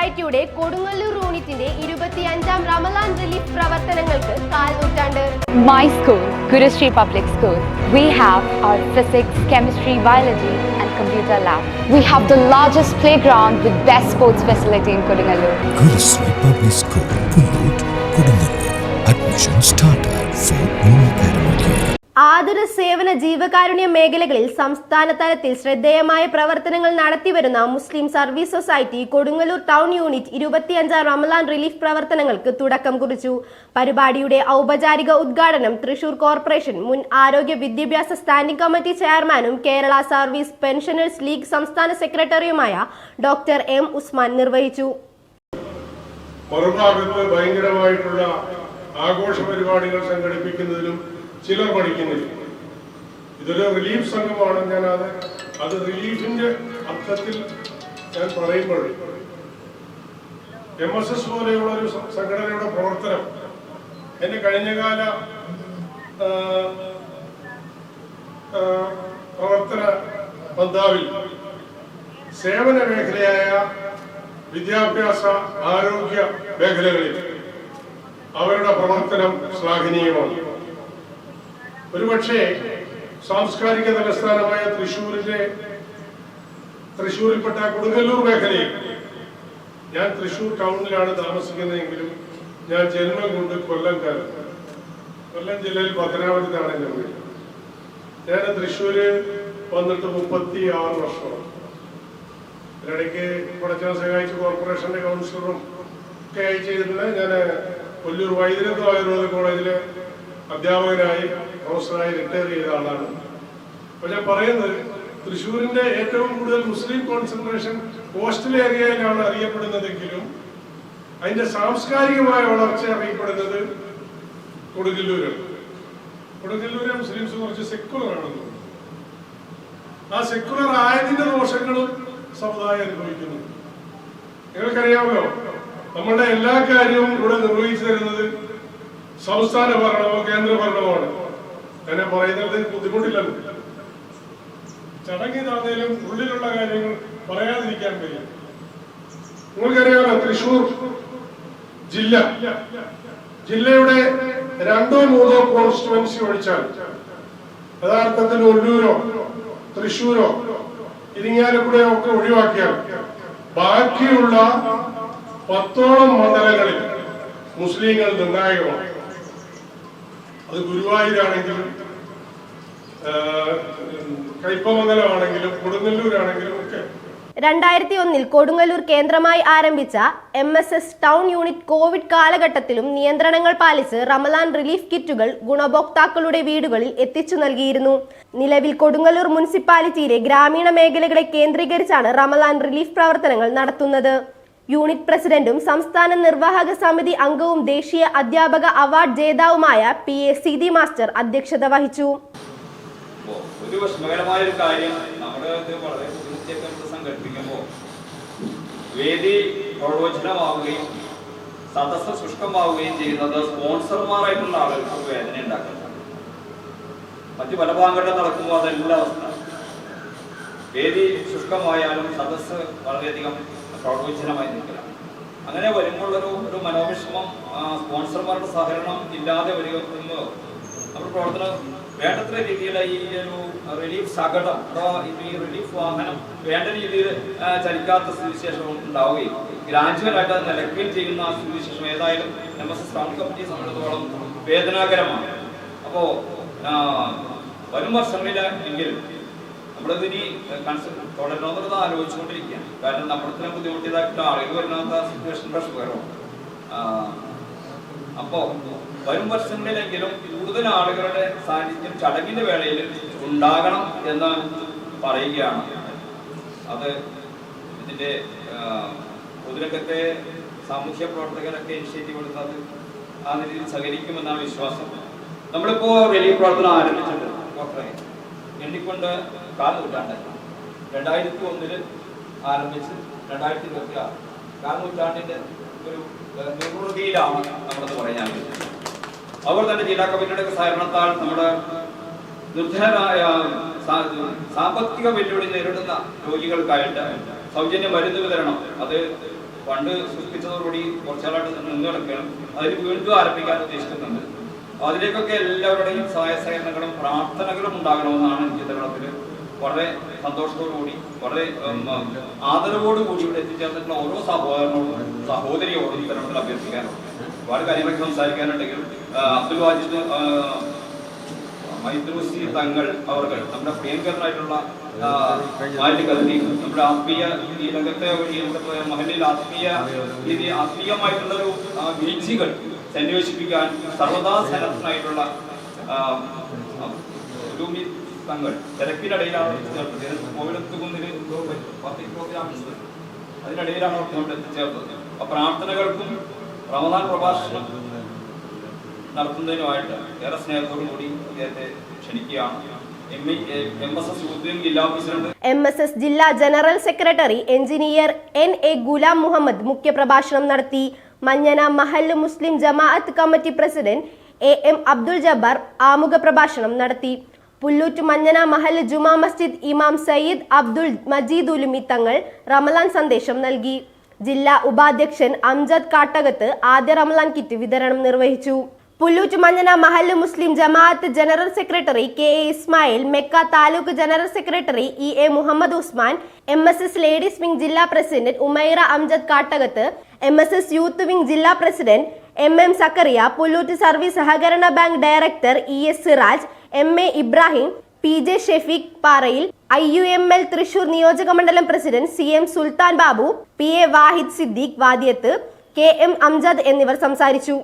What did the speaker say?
സൊസൈറ്റിയുടെ കൊടുങ്ങല്ലൂർ യൂണിറ്റിന്റെ 25ാം റമളാൻ റിലീഫ് പ്രവർത്തനങ്ങൾക്ക് കാൽനൂറ്റാണ്ട്. My school, Guru Shri Public School, we have our physics, chemistry, biology and computer lab. We have the largest playground with best sports facility in Kodungallur. Guru Shri Public School, Pullot, Kodungallur. Admission started for new academic year. ആതുര സേവന ജീവകാരുണ്യ മേഖലകളിൽ സംസ്ഥാന തലത്തിൽ ശ്രദ്ധേയമായ പ്രവർത്തനങ്ങൾ നടത്തിവരുന്ന Muslim Service Society Kodungallur town unit 25ാം റമളാൻ റിലീഫ് പ്രവർത്തനങ്ങൾക്ക് തുടക്കം കുറിച്ചു. പരിപാടിയുടെ ഔപചാരിക ഉദ്ഘാടനം തൃശൂർ കോർപ്പറേഷൻ മുൻ ആരോഗ്യ വിദ്യാഭ്യാസ സ്റ്റാൻഡിംഗ് കമ്മിറ്റി ചെയർമാനും കേരള സർവീസ് പെൻഷനേഴ്സ് ലീഗ് സംസ്ഥാന സെക്രട്ടറിയുമായ ഡോക്ടർ എം ഉസ്മാൻ നിർവഹിച്ചു. മറുഭാഗത്ത് ഭയങ്കരമായിട്ടുള്ള ആഘോഷ പരിപാടികൾ സംഘടിപ്പിക്കുന്നതിലും ചിലർ പഠിക്കുന്നില്ല. ഇതൊരു റിലീഫ് സംഘമാണ്. അത് റിലീഫിന്റെ അർത്ഥത്തിൽ ഞാൻ പറയുമ്പോൾ MSS പോലെയുള്ള ഒരു സംഘടനയുടെ പ്രവർത്തനം എന്റെ കഴിഞ്ഞകാല പ്രവർത്തന പന്താവിൽ സേവന മേഖലയായ വിദ്യാഭ്യാസ ആരോഗ്യ മേഖലകളിൽ അവരുടെ പ്രവർത്തനം ശ്ലാഘനീയമാണ്. ഒരുപക്ഷെ സാംസ്കാരിക തലസ്ഥാനമായ തൃശ്ശൂരിൽപ്പെട്ട കൊടുങ്ങല്ലൂർ മേഖലയിൽ, ഞാൻ തൃശ്ശൂർ ടൗണിലാണ് താമസിക്കുന്നതെങ്കിലും ഞാൻ ജന്മം കൊണ്ട് കൊല്ലം ജില്ലയിൽ പത്തനാപുരത്ത് താണെന്റെ വീട്. ഞാൻ തൃശ്ശൂര് വന്നിട്ട് 36 വർഷമാണ്. ഇതിനിടയ്ക്ക് പടച്ചാൻ സഹായിച്ച് കോർപ്പറേഷന്റെ കൗൺസിലറും ഒക്കെ ആയി ചെയ്തിട്ടുണ്ട്. ഞാൻ കൊല്ലൂർ വൈദ്യരത്വ ആയുർവേദ കോളേജിലെ അധ്യാപകനായി പ്രൊഫസറായി റിട്ടയർ ചെയ്ത ആളാണ്. അപ്പൊ ഞാൻ പറയുന്നത്, തൃശ്ശൂരിന്റെ ഏറ്റവും കൂടുതൽ മുസ്ലിം കോൺസെൻട്രേഷൻ കോസ്റ്റൽ ഏരിയയിലാണ് അറിയപ്പെടുന്നതെങ്കിലും അതിന്റെ സാംസ്കാരികമായ വളർച്ച അറിയപ്പെടുന്നത് കൊടുങ്ങല്ലൂരാണ്. കൊടുങ്ങല്ലൂരെ മുസ്ലിംസ് കുറച്ച് സെക്കുലർ ആണെന്ന്. ആ സെക്കുലർ ആയതിന്റെ ദോഷങ്ങളും സമുദായം അനുഭവിക്കുന്നു. നിങ്ങൾക്കറിയാമല്ലോ, നമ്മളുടെ എല്ലാ കാര്യവും ഇവിടെ നിർവഹിച്ചു തരുന്നത് സംസ്ഥാന ഭരണമോ കേന്ദ്ര ഭരണമാണ്. എന്നെ പറയുന്നത് ബുദ്ധിമുട്ടില്ലല്ലോ. ചടങ്ങിതാന്നേലും ഉള്ളിലുള്ള കാര്യങ്ങൾ പറയാതിരിക്കാൻ കഴിയും. നിങ്ങൾക്കറിയാമോ, തൃശൂർ ജില്ലയുടെ 2 or 3 കോൺസ്റ്റിറ്റ്യുവൻസി ഒഴിച്ചാൽ, യഥാർത്ഥത്തിൽ ഒല്ലൂരോ തൃശൂരോ ഇരിങ്ങാലക്കുടയോ ഒക്കെ ഒഴിവാക്കിയാൽ ബാക്കിയുള്ള 10ഓളം മണ്ഡലങ്ങളിൽ മുസ്ലിങ്ങൾ നിർണായകമാണ്. അത് ഗുരുവായൂരാണെങ്കിലും കയ്പമംഗലമാണെങ്കിലും കൊടുങ്ങല്ലൂരാണെങ്കിലും ഒക്കെ. 2001 കൊടുങ്ങല്ലൂർ കേന്ദ്രമായി ആരംഭിച്ച MSS ടൗൺ യൂണിറ്റ് കോവിഡ് കാലഘട്ടത്തിലും നിയന്ത്രണങ്ങൾ പാലിച്ച് റമളാൻ റിലീഫ് കിറ്റുകൾ ഗുണഭോക്താക്കളുടെ വീടുകളിൽ എത്തിച്ചു നൽകിയിരുന്നു. നിലവിൽ കൊടുങ്ങല്ലൂർ മുനിസിപ്പാലിറ്റിയിലെ ഗ്രാമീണ മേഖലകളെ കേന്ദ്രീകരിച്ചാണ് റമളാൻ റിലീഫ് പ്രവർത്തനങ്ങൾ നടത്തുന്നത്. യൂണിറ്റ് പ്രസിഡന്റും സംസ്ഥാന നിർവാഹക സമിതി അംഗവും ദേശീയ അധ്യാപക അവാർഡ് ജേതാവുമായ PA സീതി മാസ്റ്റർ അധ്യക്ഷത വഹിച്ചു. ഒരു വിഷമകരമായ ഒരു കാര്യം, നമ്മുടെ വളരെ സംഘടിപ്പിക്കുമ്പോൾ വേദി പ്രവചനമാവുകയും സദസ്സ് ശുഷ്കമാവുകയും ചെയ്യുന്നത് സ്പോൺസർമാരായിട്ടുള്ള ആളുകൾക്ക് വേദന ഉണ്ടാക്കുന്നതാണ്. മറ്റു പല ഭാഗങ്ങളിൽ നടക്കുമ്പോൾ അതെല്ലാം അവസ്ഥ. വേദി ശുഷ്കമായാലും സദസ്സ് വളരെയധികം പ്രവചനമായി നിൽക്കലാണ്. അങ്ങനെ വരുമ്പോഴൊരു മനോവിഷമം, സ്പോൺസർമാരുടെ സഹകരണം ഇല്ലാതെ വരുമ്പോൾ നമ്മുടെ പ്രവർത്തനം വേണ്ടത്ര രീതിയിൽ ഈ ഒരു റിലീഫ് ശകടം അഥവാ ഈ റിലീഫ് വാഹനം വേണ്ട രീതിയിൽ ചലിക്കാത്ത സ്ഥിതിവിശേഷം ഉണ്ടാവുകയും ഗ്രാജുവലായിട്ട് അത് നിലയ്ക്കുകയും ചെയ്യുന്ന സ്ഥിതിവിശേഷം ഏതായാലും MSS ടൗൺ കമ്മിറ്റിയെ സംബന്ധിച്ചിടത്തോളം വേദനാകരമാണ്. അപ്പോൾ വരും വർഷങ്ങളിൽ എങ്കിലും നമ്മളിതിനി തുടരണമെന്നുള്ളത് ആലോചിച്ചുകൊണ്ടിരിക്കുകയാണ്. കാരണം നമ്മളത്തിന് ബുദ്ധിമുട്ടിയതായിട്ടുള്ള ആളുകൾ വരുന്ന സിറ്റുവേഷൻ പ്രശ്നകരമാണ്. അപ്പോ വരും വർഷങ്ങളിലെങ്കിലും കൂടുതൽ ആളുകളുടെ സാന്നിധ്യം ചടങ്ങിന്റെ വേളയിൽ ഉണ്ടാകണം എന്ന് പറയുകയാണ്. അത് ഇതിന്റെ പൊതുരംഗത്തെ സാമൂഹ്യ പ്രവർത്തകരൊക്കെ ഇനിഷ്യേറ്റീവ് എടുത്തത് ആ രീതിയിൽ സഹകരിക്കുമെന്നാണ് വിശ്വാസം. നമ്മളിപ്പോ റിലീഫ് പ്രവർത്തനം ആരംഭിച്ചിട്ടുണ്ട്. ഡോക്ടറെ എണ്ണിക്കൊണ്ട് 4 നൂറ്റാണ്ട് 2001 ആരംഭിച്ച് 2026 4 നൂറ്റാണ്ടിന്റെ ഒരു നിർവൃതിയിലാണ് നമ്മളെന്ന് പറയാൻ. അതുപോലെ തന്നെ ജില്ലാ കമ്മിറ്റിയുടെ സഹകരണത്താൽ നമ്മുടെ നിർധനരായ സാമ്പത്തിക വെല്ലുവിളി നേരിടുന്ന രോഗികൾക്കായിട്ട് സൗജന്യ മരുന്ന് വിതരണം അത് ഫണ്ട് സൃഷ്ടിച്ചതോടുകൂടി കുറച്ചാളായിട്ട് നിന്ന് കിടക്കുകയാണ്. അതിൽ വീണ്ടും ആരംഭിക്കാൻ ഉദ്ദേശിക്കുന്നുണ്ട്. അതിലേക്കൊക്കെ എല്ലാവരുടെയും സഹായ സഹകരണങ്ങളും പ്രാർത്ഥനകളും ഉണ്ടാകണമെന്നാണ് എനിക്ക് തരണത്തിൽ വളരെ സന്തോഷത്തോടുകൂടി വളരെ ആദരവോടുകൂടി ഇവിടെ എത്തിച്ചേർന്നിട്ടുള്ള ഓരോ സഹോദരനോടും സഹോദരിയോടും ഈ തരണത്തിൽ അഭ്യർത്ഥിക്കാനുണ്ട്. ഒരുപാട് കാര്യങ്ങളൊക്കെ സംസാരിക്കാനുണ്ടെങ്കിൽ അബ്ദുൽ വാജിദ് മൈദ്രൂസി തങ്ങൾ അവർ നമ്മുടെ പ്രിയങ്കരനായിട്ടുള്ള നമ്മുടെ ആത്മീയ ഈ രംഗത്തെ മഹലിൽ ആത്മീയമായിട്ടുള്ളൊരു വീഴ്ചകൾ സന്വേഷിപ്പിക്കാൻ സർവദാ സന്നദ്ധനായിട്ടുള്ള തങ്ങൾ തിരക്കിനിടയിലാണ് കോവിലെത്തുകുന്നിൽ അതിനിടയിലാണ് അവർ എത്തിച്ചേർന്നത്. ആ പ്രാർത്ഥനകൾക്കും റമദാൻ പ്രഭാഷണം നടത്തുന്നതിനുമായിട്ട് ഏറെ സ്നേഹത്തോടു കൂടി അദ്ദേഹത്തെ ക്ഷണിക്കുകയാണ്. MSS ജില്ലാ general secretary engineer NA Ghulam Muhammad മുഖ്യപ്രഭാഷണം നടത്തി. മഞ്ഞന മഹല്ല് മുസ്ലിം ജമാഅത്ത് committee president AM Abdul Jabbar ആമുഖ പ്രഭാഷണം നടത്തി. പുല്ലൂറ്റ് മഞ്ഞന മഹല്ല് ജുമാ മസ്ജിദ് ഇമാം സയ്യിദ് അബ്ദുൽ മജീദ് ഉലുമി തങ്ങൾ റമലാൻ സന്ദേശം നൽകി. ജില്ലാ ഉപാധ്യക്ഷൻ അംജദ് കാട്ടകത്ത് ആദ്യ റമലാൻ കിറ്റ് വിതരണം നിർവഹിച്ചു. പുല്ലൂറ്റ് മഞ്ഞന മഹല്ല് മുസ്ലിം ജമാഅത്ത് ജനറൽ സെക്രട്ടറി KA ഇസ്മായിൽ, മെക്ക taluk general secretary EA Muhammad Usman, MSS ladies wing ജില്ലാ president Umaira Amjad Kattakath, MSS youth wing ജില്ലാ president MM Zakariya, Pullut service സഹകരണ bank director ES Siraj, MA Ibrahim, PJ Shafeeq Parayil, IUML Thrissur നിയോജക മണ്ഡലം president CM Sulthan Babu, PA Wahid Siddique Vadiyath, KM Amjad എന്നിവർ സംസാരിച്ചു.